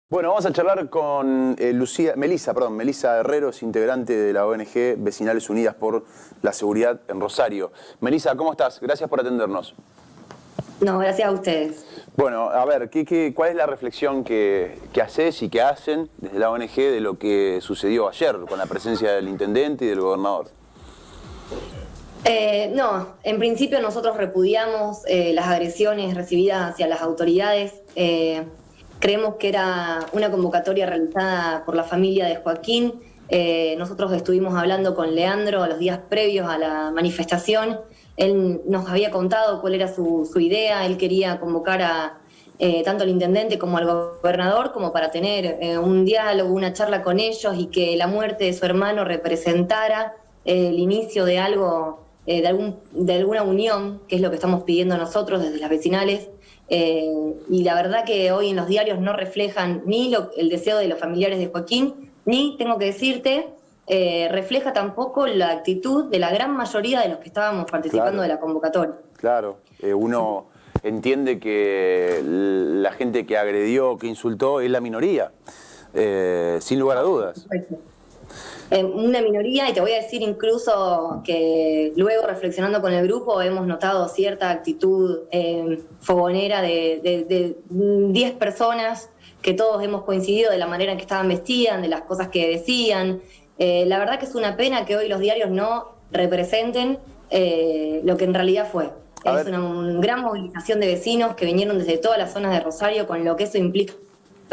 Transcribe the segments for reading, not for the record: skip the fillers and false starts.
Bueno, vamos a charlar con Melissa Herrero, es integrante de la ONG Vecinales Unidas por la Seguridad en Rosario. Melissa, ¿cómo estás? Gracias por atendernos. No, gracias a ustedes. Bueno, a ver, ¿cuál es la reflexión que haces y que hacen desde la ONG de lo que sucedió ayer con la presencia del intendente y del gobernador? No, en principio nosotros repudiamos las agresiones recibidas hacia las autoridades. Creemos que era una convocatoria realizada por la familia de Joaquín. Nosotros estuvimos hablando con Leandro a los días previos a la manifestación. Él nos había contado cuál era su idea. Él quería convocar a tanto al intendente como al gobernador como para tener un diálogo, una charla con ellos y que la muerte de su hermano representara el inicio de algo, de alguna unión, que es lo que estamos pidiendo nosotros desde las vecinales. Y la verdad que hoy en los diarios no reflejan ni el deseo de los familiares de Joaquín, ni, tengo que decirte, refleja tampoco la actitud de la gran mayoría de los que estábamos participando de la convocatoria. Claro, uno entiende que la gente que agredió, que insultó, es la minoría, sin lugar a dudas. Una minoría, y te voy a decir incluso que luego reflexionando con el grupo hemos notado cierta actitud fogonera de 10 personas que todos hemos coincidido de la manera en que estaban vestidas, de las cosas que decían. La verdad que es una pena que hoy los diarios no representen lo que en realidad fue. Es una gran movilización de vecinos que vinieron desde todas las zonas de Rosario, con lo que eso implica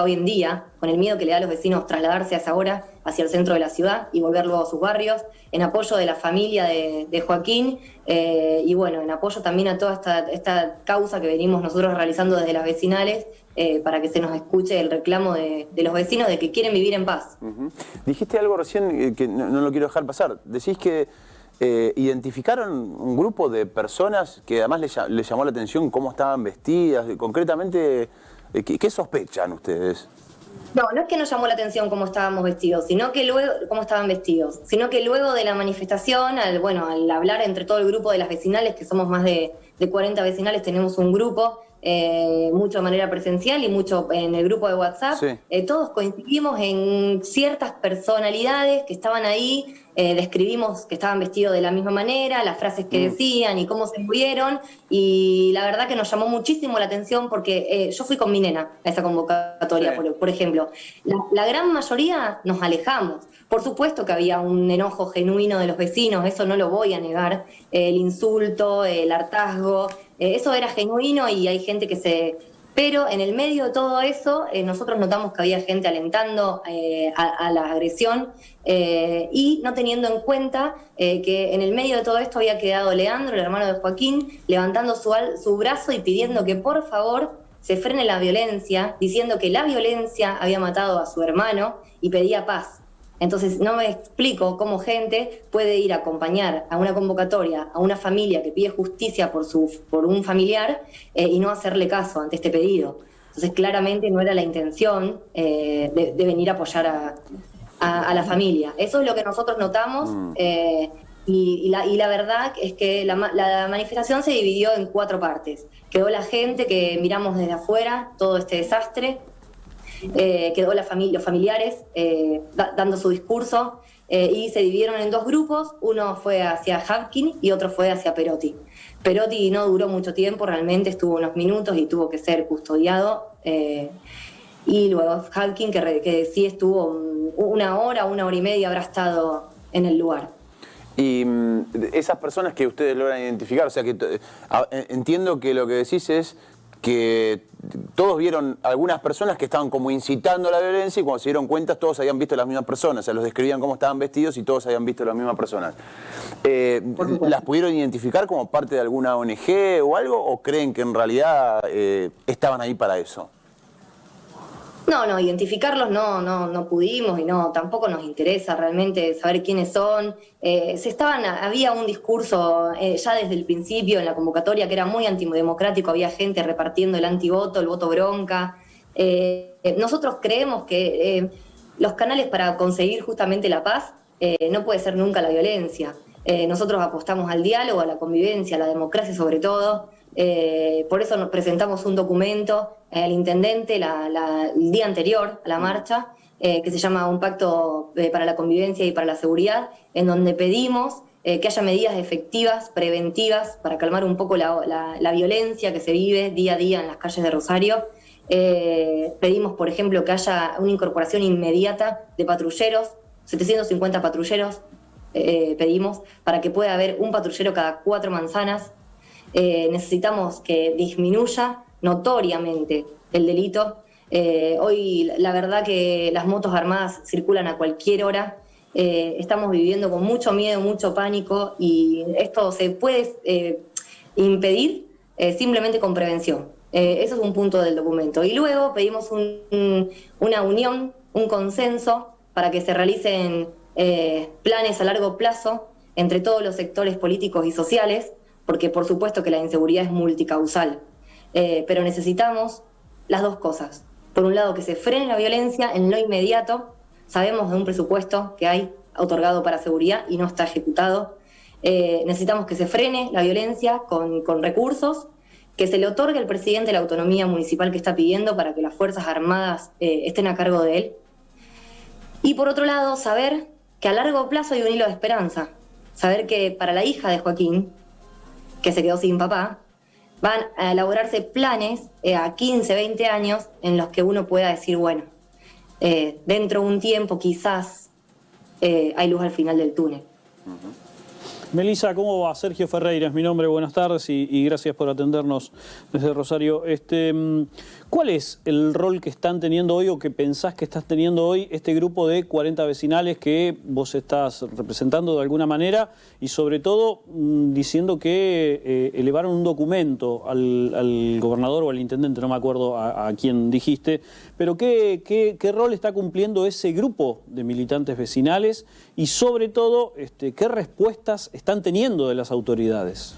hoy en día, con el miedo que le da a los vecinos trasladarse a esa hora hacia el centro de la ciudad y volver luego a sus barrios, en apoyo de la familia de Joaquín y bueno, en apoyo también a toda esta causa que venimos nosotros realizando desde las vecinales para que se nos escuche el reclamo de los vecinos de que quieren vivir en paz. Dijiste algo recién que no lo quiero dejar pasar. Decís que identificaron un grupo de personas que además les llamó la atención cómo estaban vestidas, concretamente. ¿Qué sospechan ustedes? No es que nos llamó la atención cómo estábamos vestidos, sino que luego, cómo estaban vestidos, sino que luego de la manifestación, al hablar entre todo el grupo de las vecinales, que somos más de 40 vecinales, tenemos un grupo, mucho de manera presencial y mucho en el grupo de WhatsApp, sí. Todos coincidimos en ciertas personalidades que estaban ahí, describimos que estaban vestidos de la misma manera, las frases que decían y cómo se movieron, y la verdad que nos llamó muchísimo la atención porque yo fui con mi nena a esa convocatoria, sí. por ejemplo. La gran mayoría nos alejamos. Por supuesto que había un enojo genuino de los vecinos, eso no lo voy a negar, el insulto, el hartazgo, eso era genuino y hay gente que se... Pero en el medio de todo eso, nosotros notamos que había gente alentando a la agresión y no teniendo en cuenta que en el medio de todo esto había quedado Leandro, el hermano de Joaquín, levantando su brazo y pidiendo que por favor se frene la violencia, diciendo que la violencia había matado a su hermano y pedía paz. Entonces no me explico cómo gente puede ir a acompañar a una convocatoria a una familia que pide justicia por un familiar y no hacerle caso ante este pedido. Entonces claramente no era la intención de venir a apoyar a la familia. Eso es lo que nosotros notamos y la verdad es que la manifestación se dividió en 4 partes. Quedó la gente que miramos desde afuera todo este desastre. Quedó los familiares dando su discurso y se dividieron en 2 grupos, uno fue hacia Joaquín y otro fue hacia Perotti. Perotti no duró mucho tiempo, realmente estuvo unos minutos y tuvo que ser custodiado y luego Joaquín que sí estuvo una hora y media habrá estado en el lugar. Y esas personas que ustedes logran identificar, o sea que entiendo que lo que decís es que todos vieron algunas personas que estaban como incitando a la violencia y cuando se dieron cuenta todos habían visto las mismas personas, o sea, los describían cómo estaban vestidos y todos habían visto las mismas personas. ¿Las pudieron identificar como parte de alguna ONG o algo o creen que en realidad estaban ahí para eso? No, identificarlos no pudimos y tampoco nos interesa realmente saber quiénes son. Había un discurso ya desde el principio en la convocatoria que era muy antidemocrático, había gente repartiendo el antivoto, el voto bronca. Nosotros creemos que los canales para conseguir justamente la paz no puede ser nunca la violencia. Nosotros apostamos al diálogo, a la convivencia, a la democracia sobre todo. Por eso nos presentamos un documento al intendente el día anterior a la marcha, que se llama Un Pacto para la Convivencia y para la Seguridad, en donde pedimos que haya medidas efectivas, preventivas, para calmar un poco la violencia que se vive día a día en las calles de Rosario. Pedimos, por ejemplo, que haya una incorporación inmediata de patrulleros, 750 patrulleros pedimos, para que pueda haber un patrullero cada 4 manzanas. Necesitamos que disminuya notoriamente el delito. Hoy la verdad que las motos armadas circulan a cualquier hora. Estamos viviendo con mucho miedo, mucho pánico, y esto se puede impedir simplemente con prevención. Eso es un punto del documento. Y luego pedimos una unión, un consenso para que se realicen planes a largo plazo entre todos los sectores políticos y sociales, porque por supuesto que la inseguridad es multicausal, pero necesitamos las dos cosas. Por un lado, que se frene la violencia en lo inmediato. Sabemos de un presupuesto que hay otorgado para seguridad y no está ejecutado. Necesitamos que se frene la violencia con recursos, que se le otorgue al presidente la autonomía municipal que está pidiendo para que las Fuerzas Armadas estén a cargo de él. Y por otro lado, saber que a largo plazo hay un hilo de esperanza. Saber que para la hija de Joaquín, que se quedó sin papá, van a elaborarse planes a 15, 20 años en los que uno pueda decir, bueno, dentro de un tiempo quizás hay luz al final del túnel. Melissa, ¿cómo va? Sergio Ferreira es mi nombre, buenas tardes y gracias por atendernos desde Rosario. ¿Cuál es el rol que están teniendo hoy o que pensás que estás teniendo hoy este grupo de 40 vecinales que vos estás representando de alguna manera y sobre todo diciendo que elevaron un documento al gobernador o al intendente, no me acuerdo a quién dijiste, pero ¿qué rol está cumpliendo ese grupo de militantes vecinales y sobre todo qué respuestas están teniendo de las autoridades?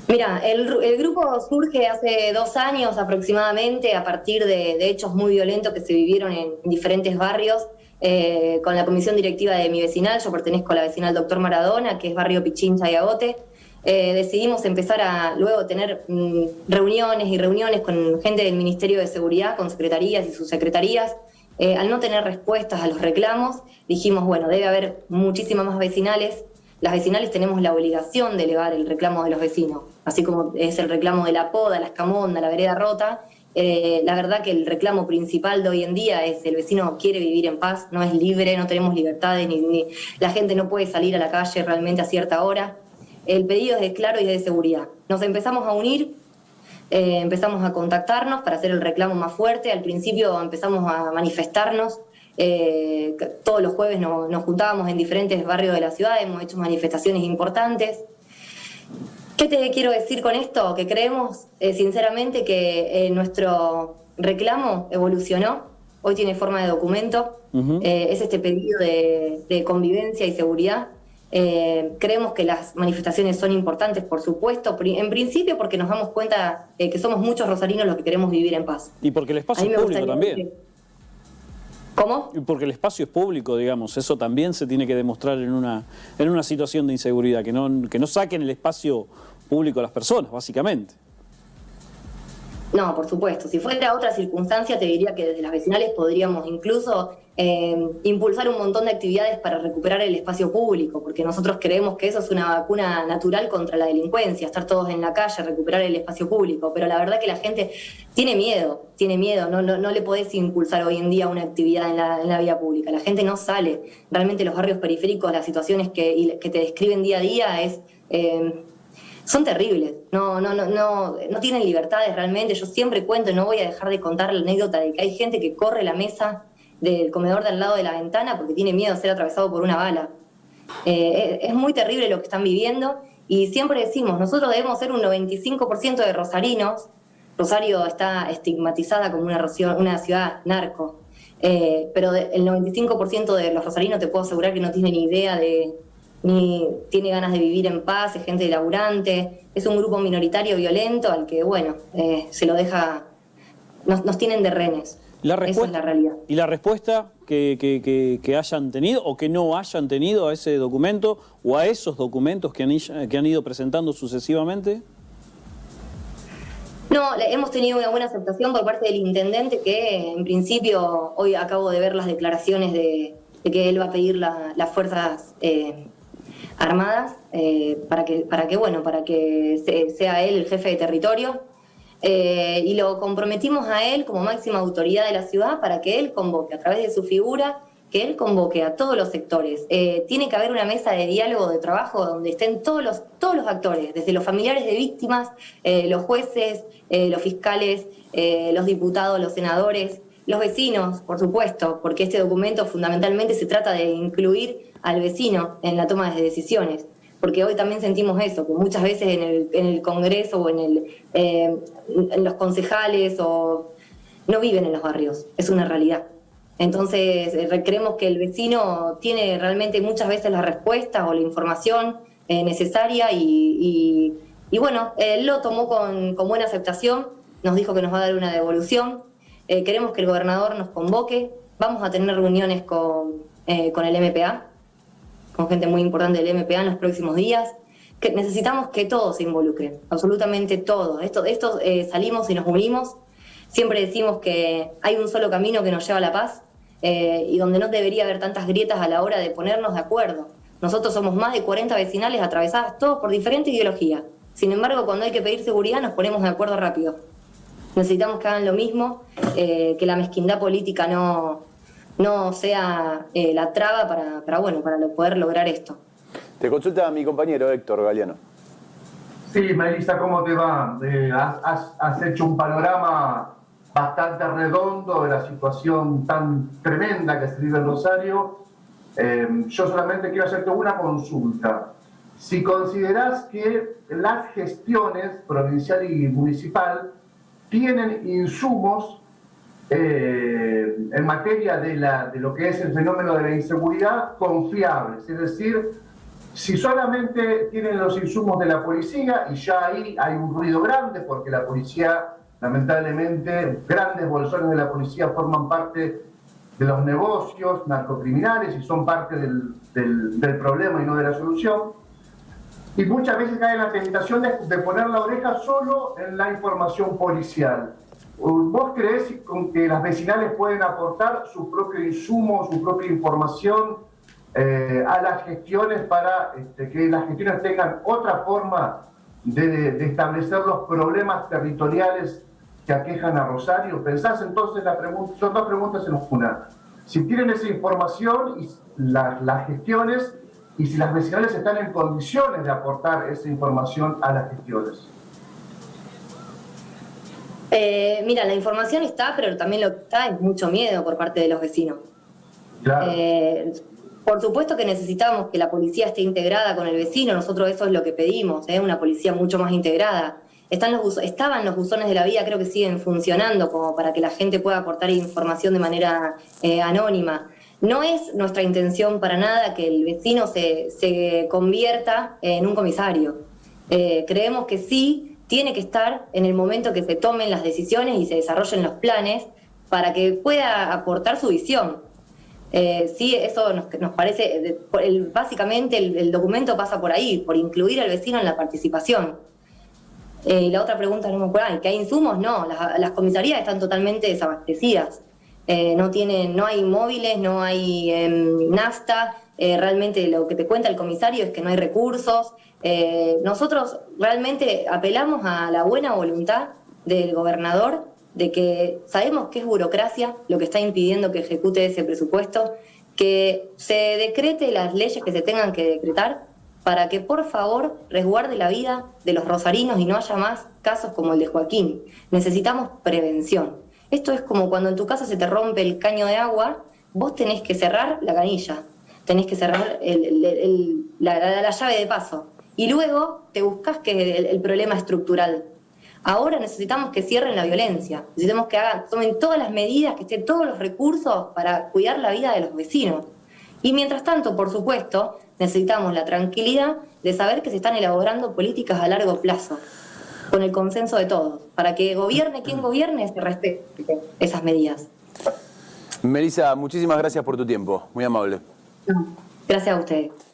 Mira, el grupo surge hace 2 años aproximadamente a partir de hechos muy violentos que se vivieron en diferentes barrios. Con la comisión directiva de mi vecinal, yo pertenezco a la vecinal Doctor Maradona, que es barrio Pichincha y Agote. Decidimos empezar a luego tener reuniones y reuniones con gente del Ministerio de Seguridad, con secretarías y subsecretarías. Al no tener respuestas a los reclamos, dijimos, bueno, debe haber muchísimas más vecinales. Las vecinales tenemos la obligación de elevar el reclamo de los vecinos, así como es el reclamo de la poda, la escamonda, la vereda rota. La verdad que el reclamo principal de hoy en día es el vecino quiere vivir en paz, no es libre, no tenemos libertades, ni la gente no puede salir a la calle realmente a cierta hora. El pedido es claro y es de seguridad. Nos empezamos a unir, empezamos a contactarnos para hacer el reclamo más fuerte. Al principio empezamos a manifestarnos. Todos los jueves nos juntábamos en diferentes barrios de la ciudad, hemos hecho manifestaciones importantes. ¿Qué te quiero decir con esto? Que creemos sinceramente que nuestro reclamo evolucionó, hoy tiene forma de documento, es este pedido de convivencia y seguridad. Creemos que las manifestaciones son importantes, por supuesto, en principio porque nos damos cuenta que somos muchos rosarinos los que queremos vivir en paz. Y porque el espacio es público también. ¿Cómo? Porque el espacio es público, digamos, eso también se tiene que demostrar en una situación de inseguridad, que no saquen el espacio público a las personas, básicamente. No, por supuesto. Si fuera otra circunstancia, te diría que desde las vecinales podríamos incluso impulsar un montón de actividades para recuperar el espacio público, porque nosotros creemos que eso es una vacuna natural contra la delincuencia, estar todos en la calle, recuperar el espacio público. Pero la verdad que la gente tiene miedo, no le podés impulsar hoy en día una actividad en la vía pública. La gente no sale. Realmente los barrios periféricos, las situaciones que te describen día a día son terribles, no tienen libertades realmente. Yo siempre cuento, y no voy a dejar de contar la anécdota de que hay gente que corre la mesa del comedor de al lado de la ventana porque tiene miedo de ser atravesado por una bala. Es muy terrible lo que están viviendo y siempre decimos, nosotros debemos ser un 95% de rosarinos. Rosario está estigmatizada como una ciudad narco, pero el 95% de los rosarinos te puedo asegurar que no tienen ni idea ni tiene ganas de vivir en paz, es gente laburante, es un grupo minoritario violento al que, bueno, se lo deja, nos tienen de rehenes. Esa es la realidad. ¿Y la respuesta que hayan tenido o que no hayan tenido a ese documento o a esos documentos que han ido presentando sucesivamente? No, hemos tenido una buena aceptación por parte del intendente, que en principio, hoy acabo de ver las declaraciones de que él va a pedir las fuerzas armadas para que sea él el jefe de territorio. Y lo comprometimos a él como máxima autoridad de la ciudad para que él convoque, a través de su figura, que él convoque a todos los sectores. Tiene que haber una mesa de diálogo, de trabajo, donde estén todos los actores, desde los familiares de víctimas, los jueces, los fiscales, los diputados, los senadores, los vecinos, por supuesto, porque este documento fundamentalmente se trata de incluir al vecino en la toma de decisiones. Porque hoy también sentimos eso, que muchas veces en el Congreso o en los concejales no viven en los barrios, es una realidad. Entonces creemos que el vecino tiene realmente muchas veces la respuesta o la información necesaria y bueno, él lo tomó con buena aceptación, nos dijo que nos va a dar una devolución, queremos que el gobernador nos convoque, vamos a tener reuniones con el MPA, con gente muy importante del MPA en los próximos días, que necesitamos que todos se involucren, absolutamente todos. Esto salimos y nos unimos, siempre decimos que hay un solo camino que nos lleva a la paz y donde no debería haber tantas grietas a la hora de ponernos de acuerdo. Nosotros somos más de 40 vecinales atravesadas todos por diferentes ideologías. Sin embargo, cuando hay que pedir seguridad nos ponemos de acuerdo rápido. Necesitamos que hagan lo mismo, que la mezquindad política no sea la traba para poder lograr esto. Te consulta a mi compañero Héctor Galeano. Sí, Melissa, ¿cómo te va? Has hecho un panorama bastante redondo de la situación tan tremenda que se vive en Rosario. Yo solamente quiero hacerte una consulta. Si considerás que las gestiones provincial y municipal tienen insumos en materia de lo que es el fenómeno de la inseguridad confiables, es decir, si solamente tienen los insumos de la policía, y ya ahí hay un ruido grande porque la policía, lamentablemente, grandes bolsones de la policía forman parte de los negocios narcocriminales y son parte del problema y no de la solución, y muchas veces cae la tentación de poner la oreja solo en la información policial. ¿Vos creés que las vecinales pueden aportar su propio insumo, su propia información a las gestiones para que las gestiones tengan otra forma de establecer los problemas territoriales que aquejan a Rosario? ¿Pensás entonces son dos preguntas en una? Si tienen esa información y las gestiones, y si las vecinales están en condiciones de aportar esa información a las gestiones. Mira, la información está, pero también lo que está es mucho miedo por parte de los vecinos. Claro. Por supuesto que necesitamos que la policía esté integrada con el vecino, nosotros eso es lo que pedimos, una policía mucho más integrada. Estaban los buzones de la vía, creo que siguen funcionando como para que la gente pueda aportar información de manera anónima. No es nuestra intención para nada que el vecino se convierta en un comisario. Creemos que sí tiene que estar en el momento que se tomen las decisiones y se desarrollen los planes para que pueda aportar su visión. Sí, eso nos parece, básicamente el documento pasa por ahí, por incluir al vecino en la participación. Y la otra pregunta no me acuerdo, ¿que hay insumos? No, las comisarías están totalmente desabastecidas. No hay móviles, no hay nafta, realmente lo que te cuenta el comisario es que no hay recursos. Nosotros realmente apelamos a la buena voluntad del gobernador, de que sabemos que es burocracia lo que está impidiendo que ejecute ese presupuesto, que se decrete las leyes que se tengan que decretar para que por favor resguarde la vida de los rosarinos y no haya más casos como el de Joaquín. Necesitamos prevención. Esto es como cuando en tu casa se te rompe el caño de agua, vos tenés que cerrar la canilla, tenés que cerrar la llave de paso y luego te buscas que el problema estructural. Ahora necesitamos que cierren la violencia, necesitamos que tomen todas las medidas, que estén todos los recursos para cuidar la vida de los vecinos. Y mientras tanto, por supuesto, necesitamos la tranquilidad de saber que se están elaborando políticas a largo plazo, con el consenso de todos, para que gobierne quien gobierne se respete esas medidas. Melissa, muchísimas gracias por tu tiempo, muy amable. Gracias a ustedes.